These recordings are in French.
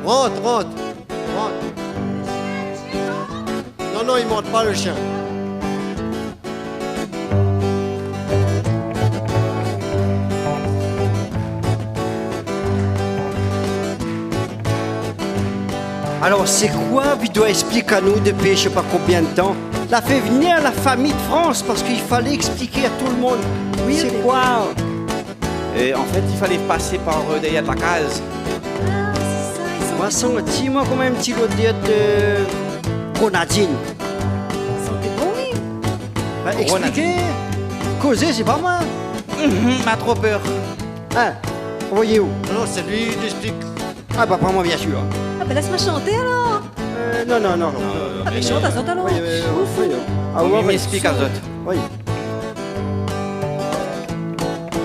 Rentre, rentre. Rentre. Non, non, il monte pas le chien. Alors c'est quoi, puis doit expliquer à nous depuis je sais pas combien de temps. L'a fait venir la famille de France parce qu'il fallait expliquer à tout le monde. Oui, c'est quoi? Et en fait, il fallait passer par derrière la case. Moi, dis-moi quand même un petit lot de grenadine. C'était bon, oui. Bah, expliquer, causer, c'est pas moi. M'a trop peur. Hein? Voyez où? Non, c'est lui qui explique. Ah bah pas moi bien sûr. Ah ben laisse-moi chanter alors. Non. Ah ben chante à ça alors. Oui, Ouf. Ah On ouais, m'explique à Zot. Oui.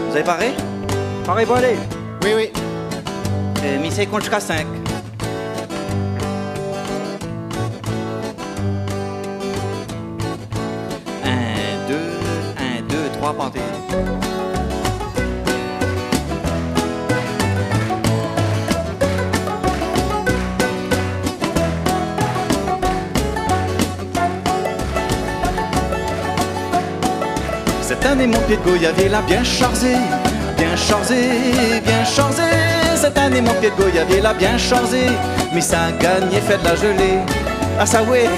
Vous avez paré? Pareil, bon allez. Oui, oui. Mais c'est compte jusqu'à 5. Un, deux, trois, pantées. Cette année mon pied de goyavier l'a bien chargé, bien chargé, bien chargé. Cette année mon pied de goyavier l'a bien chargé, mais ça a gagné fait de la gelée. Ah ça ouais.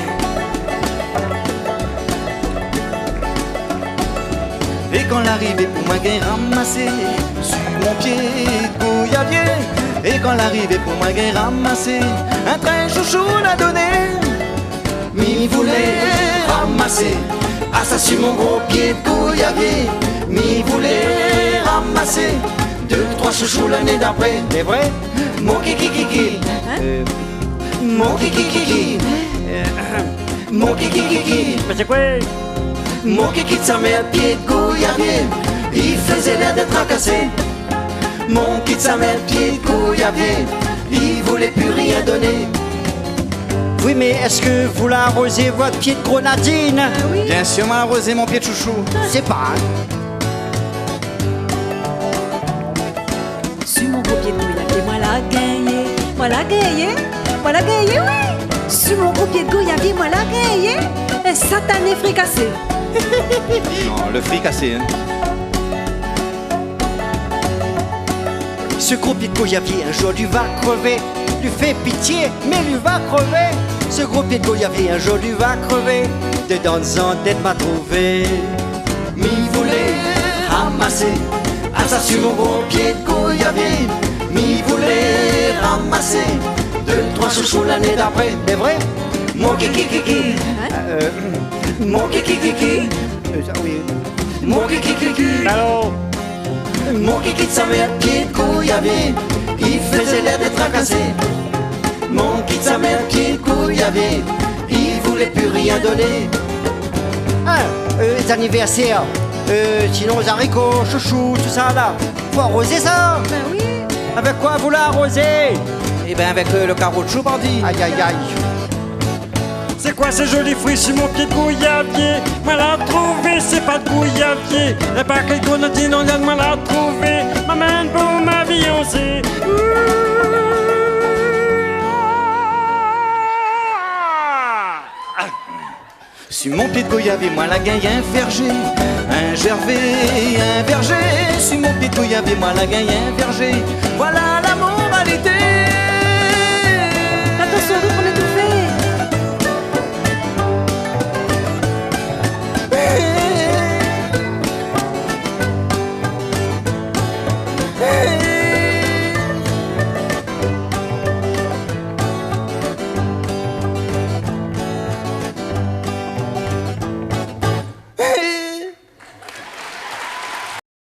Et quand l'arrivée pour moi gain ramassé sur mon pied de goyavier. Et quand l'arrivée pour moi gain ramassé, un train chouchou l'a donné. M'y voulait ramasser. Ah ça sur mon gros pied de goyavier. M'y voulait ramasser 2-3 chouchous l'année d'après. C'est vrai? Mon kiki mon kiki mon kiki Mais c'est quoi? mon kiki de sa mère pied de goyavier. Il faisait l'air d'être tracassé. Mon kiki de sa mère pied de goyavier. Il voulait plus rien donner. Oui, mais est-ce que vous l'arrosez votre pied de grenadine? Oui. Bien sûr m'a arrosé mon pied de chouchou. C'est pas. Sur mon gros pied de goyavier, moi la gagné. Moi la gagné. Moi la gagné, oui. Sur mon gros pied de goyavier, moi la gagné. Et satané fricassé. Non, le fricassé. Hein. Ce gros pied de goyavier, un jour lui va crever. Lui fait pitié, mais lui va crever. Ce gros pied de goyavier, un jour lui va crever. Dedans en tête m'a trouvé. M'y voulait ramasser. Ah ça sur mon gros pied de goyavier. M'y voulait ramasser 2-3 chouchous l'année d'après. C'est vrai? Mon kiki mon kiki Oui. mon kiki Alors? mon kiki de sa mère pied de goyavier. Il faisait l'air d'être tracassé. Mon kiki de sa mère pied de goyavier. Il voulait plus rien donner. Ah, les anniversaires. Sinon, les haricots, chouchou, tout ça là. Faut arroser ça. Ben oui. Avec quoi vous l'arrosez? Eh ben avec le carreau de chou bandit. Aïe aïe aïe. C'est quoi ces jolis fruits sur mon pied de goyavier? Moi l'a trouvé, c'est pas de goyavier. Et pas que grenadine, on vient de moi l'a trouvé. M'amène pour ma Beyoncé. Sur mon pied de goyavier, moi la gagne un verger. Un gervais, un berger. Sur mon pied de goyavier, moi la gagne un verger. Voilà l'amour.